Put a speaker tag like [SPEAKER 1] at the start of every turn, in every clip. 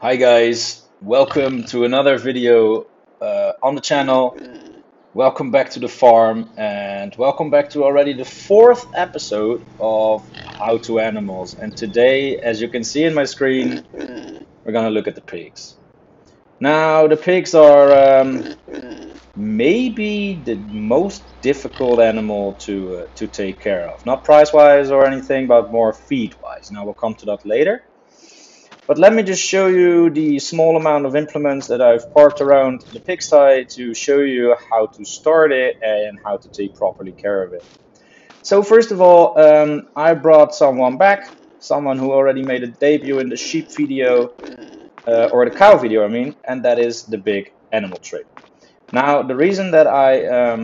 [SPEAKER 1] Hi guys, welcome to another video on the channel. Welcome back to the farm and welcome back to already the fourth episode of How to Animals. And today, as you can see in my screen, we're gonna look at the pigs. Now, the pigs are maybe the most difficult animal to take care of. Not price-wise or anything, but more feed-wise. Now, we'll come to that later. But let me just show you the small amount of implements that I've parked around the pigsty to show you how to start it and how to take properly care of it. So first of all, I brought someone back, someone who already made a debut in the sheep video, or the cow video, I mean, and that is the big animal trade. Now, the reason that I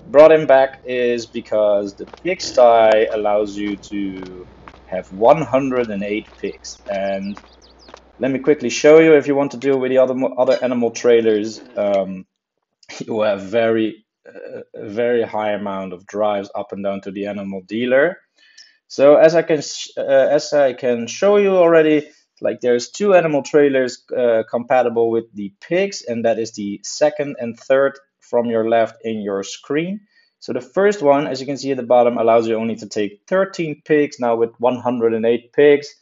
[SPEAKER 1] brought him back is because the pigsty allows you to have 108 pigs, and let me quickly show you. If you want to deal with the other animal trailers, you have very high amount of drives up and down to the animal dealer. So as I can show you already, like there's two animal trailers compatible with the pigs, and that is the second and third from your left in your screen. So the first one, as you can see at the bottom, allows you only to take 13 pigs. Now with 108 pigs,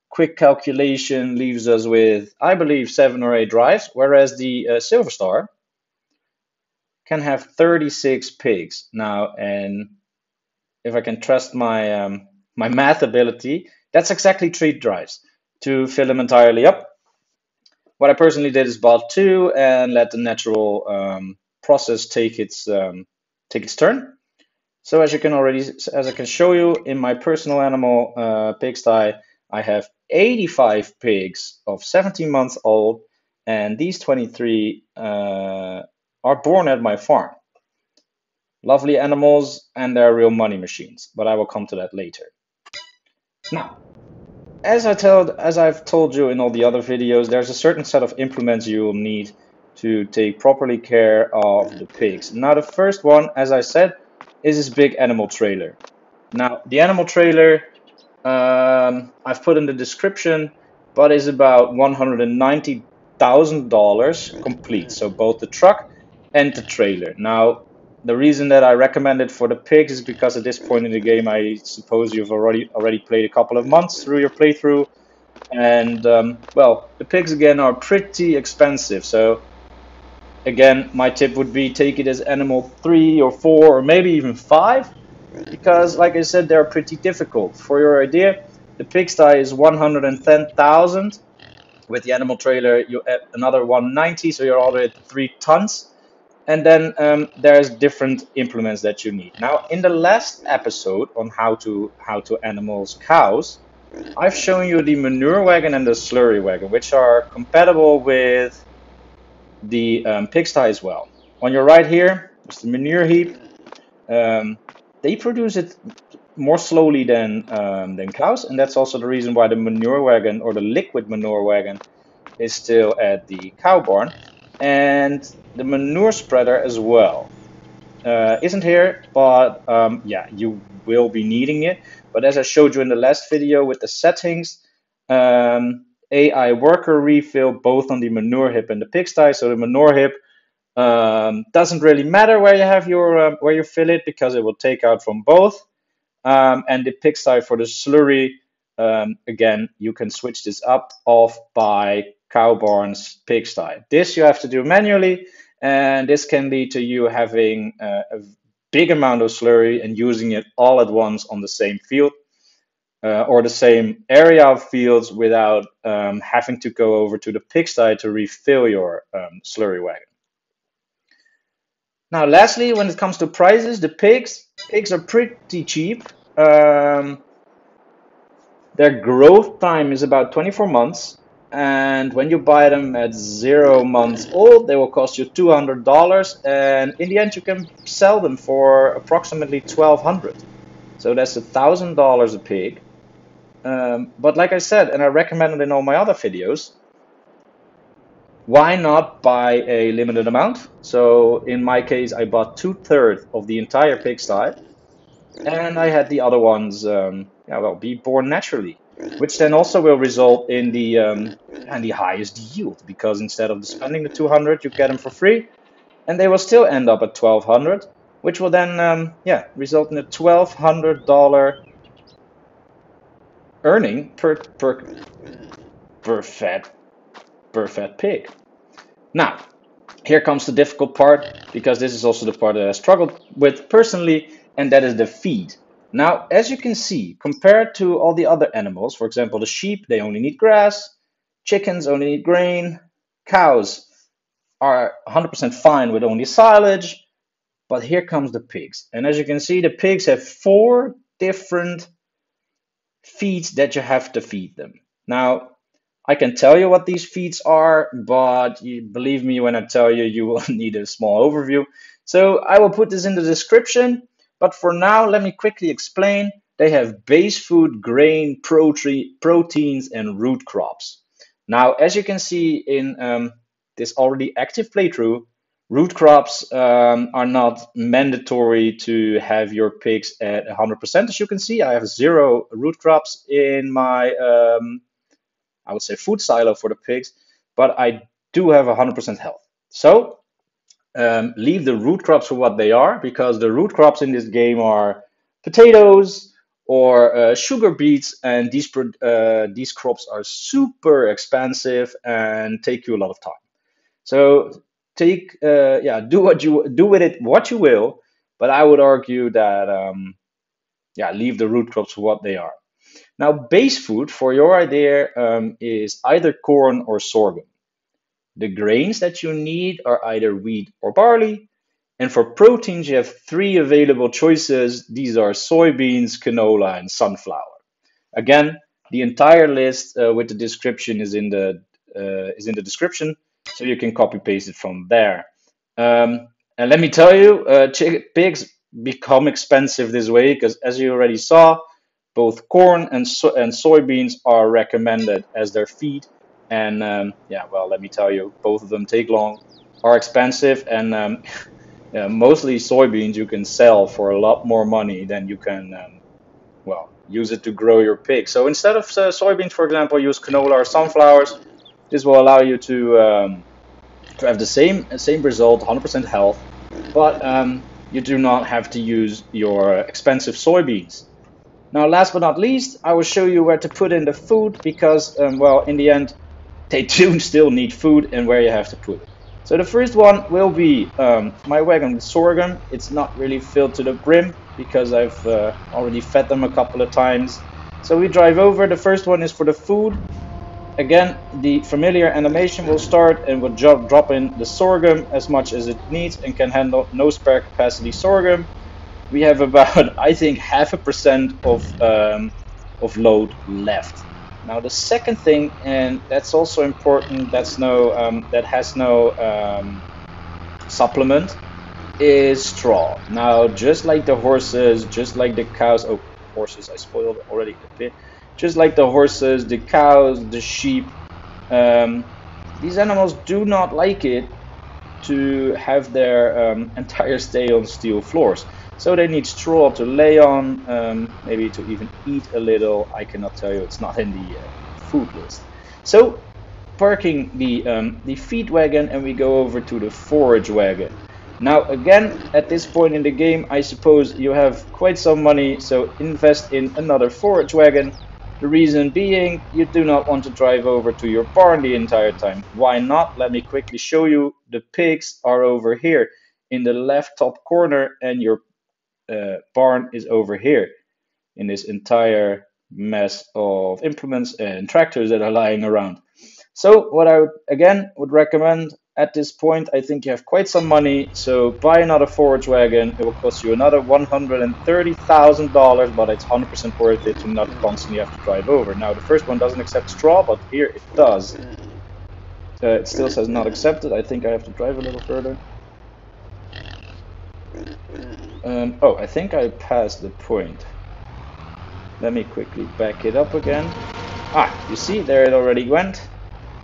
[SPEAKER 1] quick calculation leaves us with, I believe, 7 or 8 drives, whereas the Silver Star can have 36 pigs. Now, and if I can trust my math ability, that's exactly 3 drives to fill them entirely up. What I personally did is bought 2 and let the natural process take its turn. So as I can show you in my personal animal pigsty, I have 85 pigs of 17 months old, and these 23 are born at my farm. Lovely animals, and they're real money machines, but I will come to that later. Now, as I've told you in all the other videos, there's a certain set of implements you will need to take properly care of the pigs. Now, the first one, as I said, is this big animal trailer. Now, the animal trailer I've put in the description, but is about $190,000 complete. So both the truck and the trailer. Now, the reason that I recommend it for the pigs is because at this point in the game, I suppose you've already played a couple of months through your playthrough, and well, the pigs again are pretty expensive. So again, my tip would be take it as animal 3 or 4 or maybe even 5, because like I said, they're pretty difficult. For your idea, the pigsty is 110,000. With the animal trailer, you add another 190, so you're already at 3 tons. And then there's different implements that you need. Now, in the last episode on how to animals cows, I've shown you the manure wagon and the slurry wagon, which are compatible with the pigsty as well. On your right here is the manure heap. They produce it more slowly than cows, and that's also the reason why the manure wagon, or the liquid manure wagon, is still at the cow barn, and the manure spreader as well isn't here, but yeah, you will be needing it. But as I showed you in the last video with the settings, AI worker refill both on the manure hip and the pigsty. So the manure hip doesn't really matter where you have your where you fill it, because it will take out from both. And the pigsty for the slurry, again, you can switch this up off by cow barn's pigsty. This you have to do manually, and this can lead to you having a big amount of slurry and using it all at once on the same field, or the same area of fields, without having to go over to the pigsty to refill your slurry wagon. Now, lastly, when it comes to prices, the pigs are pretty cheap. Their growth time is about 24 months, and when you buy them at 0 months old, they will cost you $200, and in the end, you can sell them for approximately $1,200. So that's $1,000 a pig. But like I said, and I recommended in all my other videos, why not buy a limited amount? So in my case, I bought 2/3 of the entire pigsty, and I had the other ones, yeah, well, be born naturally, which then also will result in the and the highest yield, because instead of spending the 200, you get them for free, and they will still end up at 1200, which will then yeah, result in a $1,200 earning per fed pig. Now, here comes the difficult part, because this is also the part that I struggled with personally, and that is the feed. Now, as you can see, compared to all the other animals, for example, the sheep, they only need grass, chickens only need grain, cows are 100% fine with only silage, but here comes the pigs. And as you can see, the pigs have 4 different feeds that you have to feed them. Now, I can tell you what these feeds are, but believe me when I tell you, you will need a small overview. So I will put this in the description, but for now, let me quickly explain. They have base food, grain, proteins, and root crops. Now, as you can see in this already active playthrough, root crops are not mandatory to have your pigs at 100%. As you can see, I have 0 root crops in my I would say food silo for the pigs, but I do have 100% health. So leave the root crops for what they are, because the root crops in this game are potatoes or sugar beets, and these crops are super expensive and take you a lot of time. So yeah, do with it what you will, but I would argue that yeah, leave the root crops for what they are. Now, base food, for your idea, is either corn or sorghum. The grains that you need are either wheat or barley. And for proteins, you have 3 available choices. These are soybeans, canola, and sunflower. Again, the entire list with the description is in the description, so you can copy paste it from there. And let me tell you, pigs become expensive this way, because as you already saw, both corn and soybeans are recommended as their feed. And yeah, well, let me tell you, both of them take long, are expensive, and yeah, mostly soybeans you can sell for a lot more money than you can, well, use it to grow your pig. So instead of soybeans, for example, use canola or sunflowers. This will allow you to have the same result, 100% health, but you do not have to use your expensive soybeans. Now, last but not least, I will show you where to put in the food, because, well, in the end, they do still need food, and where you have to put it. So the first one will be my wagon with sorghum. It's not really filled to the brim, because I've already fed them a couple of times. So we drive over. The first one is for the food. Again, the familiar animation will start and will drop in the sorghum as much as it needs, and can handle no spare capacity sorghum. We have about, I think, 0.5% of load left. Now the second thing, and that's also important, that has no supplement, is straw. Now, just like the horses, just like the cows, oh, horses, I spoiled already a bit. Just like the horses, the cows, the sheep, these animals do not like it to have their entire stay on steel floors. So they need straw to lay on, maybe to even eat a little. I cannot tell you, it's not in the food list. So parking the feed wagon, and we go over to the forage wagon. Now again, at this point in the game, I suppose you have quite some money, so invest in another forage wagon. The reason being, you do not want to drive over to your barn the entire time. Why not? Let me quickly show you. The pigs are over here in the left top corner, and your barn is over here in this entire mess of implements and tractors that are lying around. So what I would recommend at this point, I think you have quite some money, so buy another forage wagon. It will cost you another $130,000, but it's 100% worth it to not constantly have to drive over. Now the first one doesn't accept straw, but here it does. It still says not accepted. I think I have to drive a little further. Oh, I think I passed the point. Let me quickly back it up again. Ah, you see, there it already went.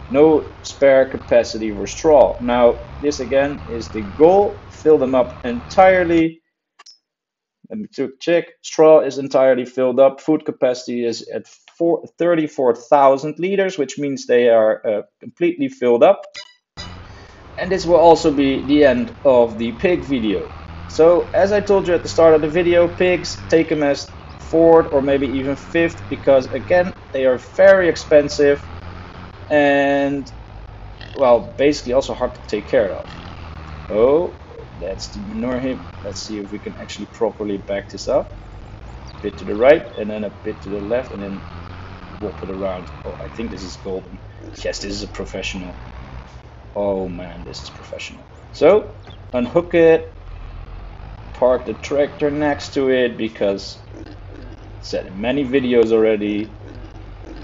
[SPEAKER 1] No spare capacity for straw. Now, this again is the goal. Fill them up entirely. Let me check. Straw is entirely filled up. Food capacity is at 34,000 liters, which means they are completely filled up. And this will also be the end of the pig video. So as I told you at the start of the video, pigs, take them as fourth or maybe even fifth, because again, they are very expensive and, well, basically also hard to take care of. Oh, that's the manure heap. Let's see if we can actually properly back this up. A bit to the right and then a bit to the left and then walk it around. Oh, I think this is golden. Yes, this is a professional. Oh man, this is professional. So, unhook it, park the tractor next to it, because said in many videos already,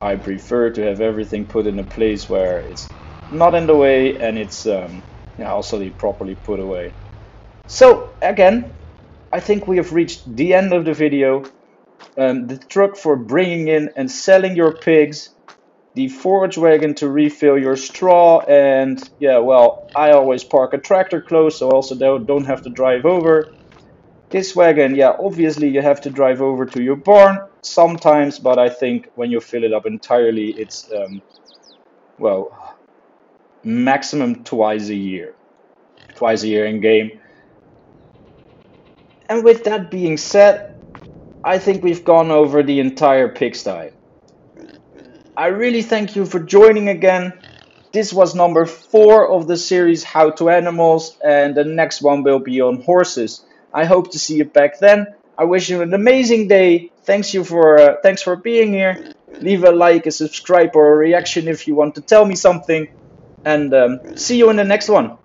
[SPEAKER 1] I prefer to have everything put in a place where it's not in the way and it's also properly put away. So again, I think we have reached the end of the video. The truck for bringing in and selling your pigs, the forage wagon to refill your straw, and yeah, well, I always park a tractor close so also don't have to drive over. This wagon, yeah, obviously you have to drive over to your barn sometimes, but I think when you fill it up entirely, it's well, maximum twice a year in game. And with that being said, I think we've gone over the entire pigsty. I really thank you for joining again. This was number 4 of the series How to Animals, and the next one will be on horses. I hope to see you back then. I wish you an amazing day. Thanks for being here. Leave a like, a subscribe, or a reaction if you want to tell me something. And see you in the next one.